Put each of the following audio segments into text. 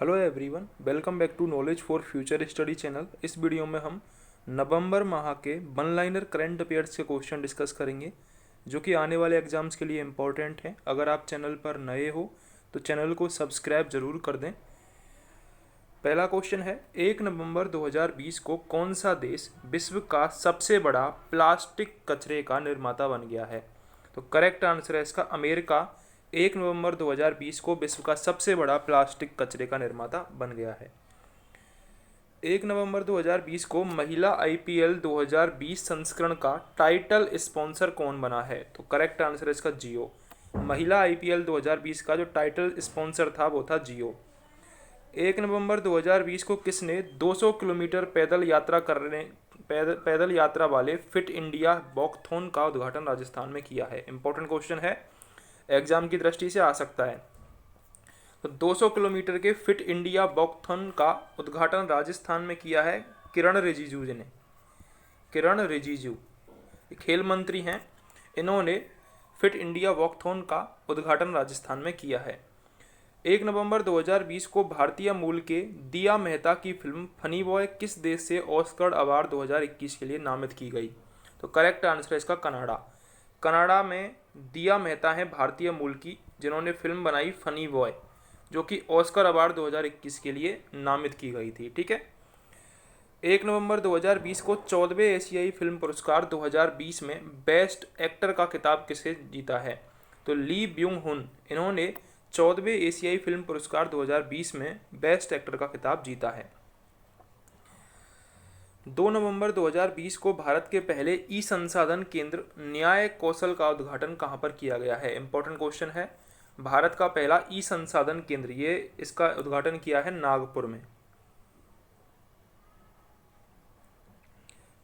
Hello everyone, welcome back to knowledge for future study channel. इस video में हम नवंबर माह के वन लाइनर करंट अफेयर्स के क्वेश्चन डिस्कस करेंगे जो कि आने वाले एग्जाम्स के लिए इम्पोर्टेंट हैं। अगर आप चैनल पर नए हो तो चैनल को सब्सक्राइब जरूर कर दें। पहला क्वेश्चन है, 1 नवंबर 2020 को कौन सा देश विश्व का सबसे बड़ा प्लास्टिक कचरे का निर्माता बन गया है? तो करेक्ट आंसर है इसका अमेरिका 1 नवंबर 2020 को विश्व का सबसे बड़ा प्लास्टिक कचरे का निर्माता बन गया है। 1 नवंबर 2020 को महिला आईपीएल 2020 संस्करण का टाइटल स्पॉन्सर कौन बना है? तो करेक्ट आंसर है इसका जियो। महिला आईपीएल 2020 का जो टाइटल स्पॉन्सर था वो था जियो। 1 नवंबर 2020 को किसने 200 किलोमीटर पैदल यात्रा वाले फिट इंडिया वॉकथॉन का उद्घाटन राजस्थान में किया है? इंपॉर्टेंट क्वेश्चन है, एग्जाम की दृष्टि से आ सकता है। तो 200 किलोमीटर के फिट इंडिया वॉकथॉन का उद्घाटन राजस्थान में किया है किरण रिजिजू जी ने। किरण रिजिजू खेल मंत्री हैं, इन्होंने फिट इंडिया वॉकथॉन का उद्घाटन राजस्थान में किया है। 1 नवंबर 2020 को भारतीय मूल के दिया मेहता की फिल्म फनी बॉय किस देश से ऑस्कर अवार्ड 2021 के लिए नामित की गई? तो करेक्ट आंसर है इसका कनाडा। कनाडा में दिया मेहता हैं भारतीय मूल की, जिन्होंने फिल्म बनाई फनी बॉय, जो कि ऑस्कर अवार्ड 2021 के लिए नामित की गई थी। ठीक है। 1 नवंबर 2020 को 14वें एशियाई फिल्म पुरस्कार 2020 में बेस्ट एक्टर का खिताब किसे जीता है? तो ली ब्यूंग हुन, इन्होंने 14वें एशियाई फिल्म पुरस्कार 2020 में बेस्ट एक्टर का खिताब जीता है। 2 नवंबर 2020 को भारत के पहले ई संसाधन केंद्र न्याय कौशल का उद्घाटन कहां पर किया गया है? इंपॉर्टेंट क्वेश्चन है। भारत का पहला ई संसाधन केंद्र, ये इसका उद्घाटन किया है नागपुर में।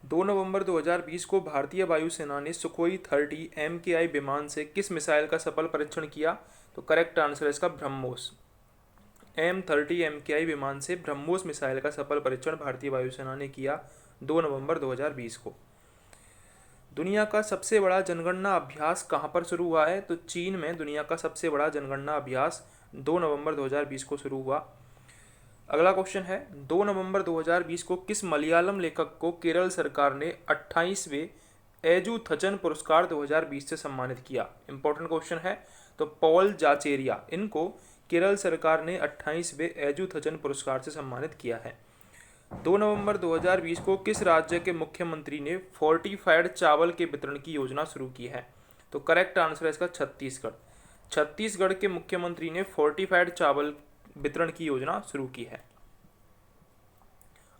2 नवंबर 2020 को भारतीय वायुसेना ने सुखोई 30 MKI विमान से किस मिसाइल का सफल परीक्षण किया? तो करेक्ट आंसर है इसका ब्रह्मोस। M30 MKI विमान से ब्रह्मोस मिसाइल का सफल परीक्षण भारतीय वायुसेना ने किया 2 नवंबर 2020 को। दुनिया का सबसे बड़ा जनगणना अभ्यास कहां पर शुरू हुआ है? तो चीन में दुनिया का सबसे बड़ा जनगणना अभ्यास 2 नवंबर 2020 को शुरू हुआ। अगला क्वेश्चन है, 2 नवंबर 2020 को किस मलयालम लेखक को केरल सरकार ने 28वें एजुथचन पुरस्कार 2020 से सम्मानित किया? इंपॉर्टेंट क्वेश्चन है। तो पॉल जाचेरिया, इनको केरल सरकार ने 28वें एजुथचन पुरस्कार से सम्मानित किया है। 2 नवंबर 2020 को किस राज्य के मुख्यमंत्री ने फोर्टिफाइड चावल के वितरण की योजना शुरू की है? तो करेक्ट आंसर है इसका छत्तीसगढ़। छत्तीसगढ़ के मुख्यमंत्री ने फोर्टिफाइड चावल वितरण की योजना शुरू की है।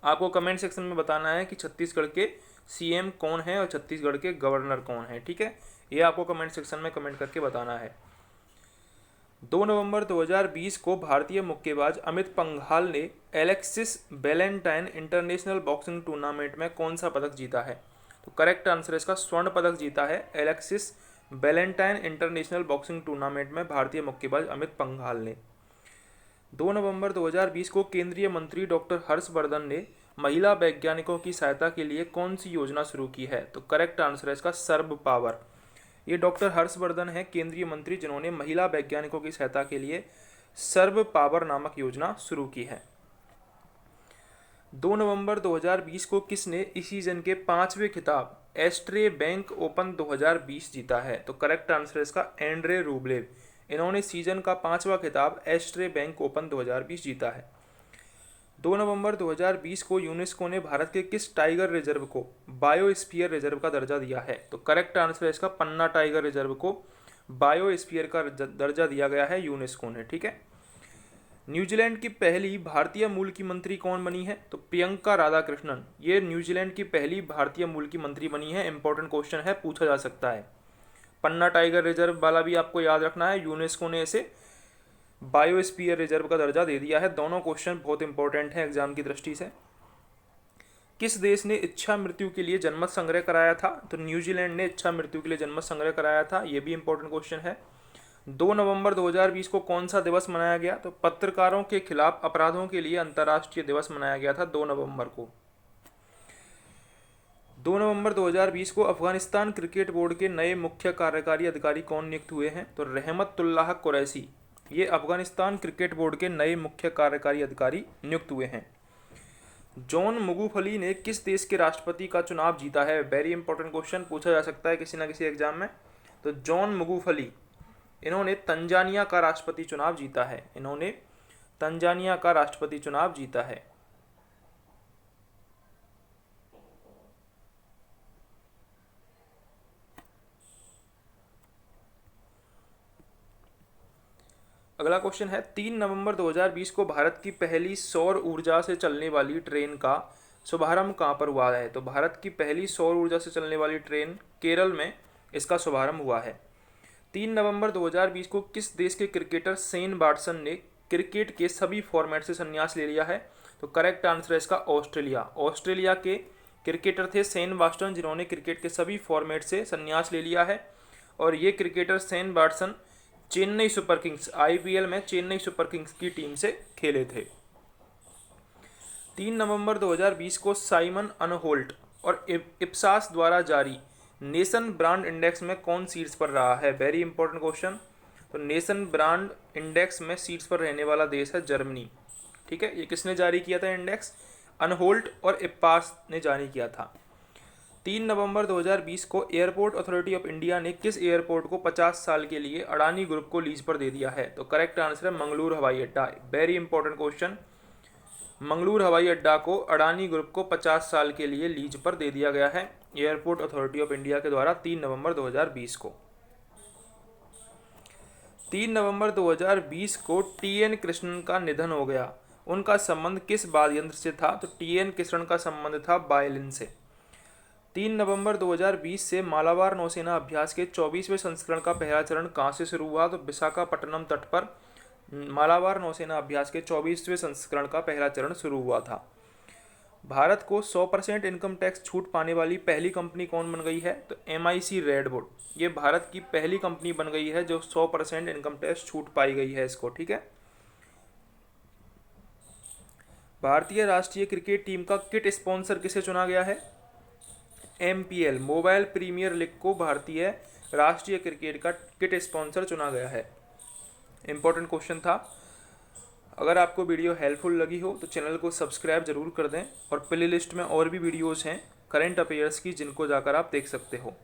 आपको कमेंट सेक्शन में बताना है कि छत्तीसगढ़ के सीएम कौन है और छत्तीसगढ़ के गवर्नर कौन है। ठीक है, ये आपको कमेंट सेक्शन में कमेंट करके बताना है। 2 नवंबर 2020 को भारतीय मुक्केबाज अमित पंघाल ने Alexis Valentine international boxing tournament में कौन सा पदक जीता है? तो करेक्ट आंसर है इसका स्वर्ण पदक जीता है Alexis Valentine international boxing tournament में भारतीय मुक्केबाज अमित पंघाल ने। 2 नवंबर 2020 को केंद्रीय मंत्री डॉक्टर हर्षवर्धन ने महिला वैज्ञानिकों की सहायता के लिए कौन सी योजना शुरू की है? तो करेक्ट आंसर है इसका सर्व पावर। ये डॉक्टर हर्षवर्धन है केंद्रीय मंत्री, जिन्होंने महिला वैज्ञानिकों की सहायता के लिए सर्व पावर नामक योजना शुरू की है। 2 नवंबर 2020 को किसने इस सीजन के 5वें खिताब एस्ट्रे बैंक ओपन 2020 जीता है? तो करेक्ट आंसर है इसका एंड्रे रूबलेव, इन्होंने सीजन का 5वां खिताब एस्ट्रे बैंक ओपन 2020 जीता है। 2 नवंबर 2020 को यूनेस्को ने भारत के किस टाइगर रिजर्व को बायोस्फीयर रिजर्व का दर्जा दिया है? तो करेक्ट आंसर है इसका पन्ना टाइगर रिजर्व को बायोस्फीयर का दर्जा दिया गया है यूनेस्को ने। ठीक है। न्यूजीलैंड की पहली भारतीय मूल की मंत्री कौन बनी है? तो प्रियंका राधाकृष्णन, ये न्यूजीलैंड की पहली भारतीय मूल की मंत्री बनी है। इंपॉर्टेंट क्वेश्चन है, पूछा जा सकता है। पन्ना टाइगर रिजर्व वाला भी आपको याद रखना है, यूनेस्को ने इसे बायोस्फीयर रिजर्व का दर्जा दे दिया है। दोनों क्वेश्चन बहुत इंपॉर्टेंट हैं एग्जाम की दृष्टि से। किस देश ने इच्छा मृत्यु के लिए जनमत संग्रह कराया था? तो न्यूजीलैंड ने इच्छा मृत्यु के लिए जनमत संग्रह कराया था, ये भी इंपॉर्टेंट क्वेश्चन है। 2 नवंबर 2020 को कौन सा दिवस मनाया गया? तो पत्रकारों के खिलाफ अपराधों के लिए अंतर्राष्ट्रीय दिवस मनाया गया था 2 नवंबर को। 2 नवंबर 2020 को अफगानिस्तान क्रिकेट बोर्ड के नए मुख्य कार्यकारी अधिकारी कौन नियुक्त हुए हैं? तो रहमतुल्लाह कुरैशी, ये अफगानिस्तान क्रिकेट बोर्ड के नए मुख्य कार्यकारी अधिकारी नियुक्त हुए हैं। जॉन मगुफली ने किस देश के राष्ट्रपति का चुनाव जीता है? वेरी इंपॉर्टेंट क्वेश्चन, पूछा जा सकता है किसी ना किसी एग्जाम में। तो जॉन मगुफली, इन्होंने तंजानिया का राष्ट्रपति चुनाव जीता है। इन्होंने तंजानिया का राष्ट्रपति चुनाव जीता है। अगला क्वेश्चन है 3 नवंबर 2020 को भारत की पहली सौर ऊर्जा से चलने वाली ट्रेन का शुभारंभ कहाँ पर हुआ है? तो भारत की पहली सौर ऊर्जा से चलने वाली ट्रेन केरल में इसका शुभारंभ हुआ है। 3 नवंबर 2020 को किस देश के क्रिकेटर शेन वाटसन ने क्रिकेट के सभी फॉर्मेट से संन्यास ले लिया है? तो करेक्ट आंसर है इसका ऑस्ट्रेलिया। ऑस्ट्रेलिया के क्रिकेटर थे शेन वाटसन, जिन्होंने क्रिकेट के सभी फॉर्मेट से संन्यास ले लिया है। और ये cricketer Shane Watson Chennai super Kings, IPL में चेन्नई सुपर किंग्स की टीम से खेले थे। 3 नवंबर 2020 को साइमन अनहोल्ट और इप्सास द्वारा जारी नेशन ब्रांड इंडेक्स में कौन शीर्ष पर रहा है? Very important question. तो नेशन ब्रांड इंडेक्स में शीर्ष पर रहने वाला देश है जर्मनी। ठीक है, ये किसने जारी किया था इंडेक्स? अनहोल्ट और इप्सास ने जारी किया था। 3 नवंबर 2020 को एयरपोर्ट अथॉरिटी ऑफ इंडिया ने किस एयरपोर्ट को 50 साल के लिए अडानी ग्रुप को लीज पर दे दिया है? तो करेक्ट आंसर है मंगलूर हवाई अड्डा। Very important question. मंगलूर हवाई अड्डा को अडानी ग्रुप को 50 साल के लिए लीज पर दे दिया गया है एयरपोर्ट अथॉरिटी ऑफ इंडिया के द्वारा 3 नवंबर 2020 को। 3 नवंबर 2020 को टी.एन. कृष्णन का निधन हो गया। उनका संबंध किस वाद्य यंत्र से था? तो टी.एन. कृष्णन का संबंध था वायलिन से। 3 नवंबर 2020 से मालाबार नौसेना अभ्यास के 24वें संस्करण का पहला चरण कहाँ से शुरू हुआ? तो विशाखापट्टनम तट पर मालाबार नौसेना अभ्यास के 24वें संस्करण का पहला चरण शुरू हुआ था। भारत को 100% इनकम टैक्स छूट पाने वाली पहली कंपनी कौन बन गई है? तो MIC रेडवुड, ये भारत की पहली कंपनी बन गई है जो 100% इनकम टैक्स छूट पाई गई है इसको। ठीक है। भारतीय राष्ट्रीय क्रिकेट टीम का किट स्पॉन्सर किसे चुना गया है? MPL मोबाइल प्रीमियर लीग को भारतीय राष्ट्रीय क्रिकेट का किट स्पॉन्सर चुना गया है। इंपॉर्टेंट क्वेश्चन था। अगर आपको वीडियो हेल्पफुल लगी हो तो चैनल को सब्सक्राइब जरूर कर दें और प्ले लिस्ट में और भी वीडियोज़ हैं करंट अफेयर्स की, जिनको जाकर आप देख सकते हो।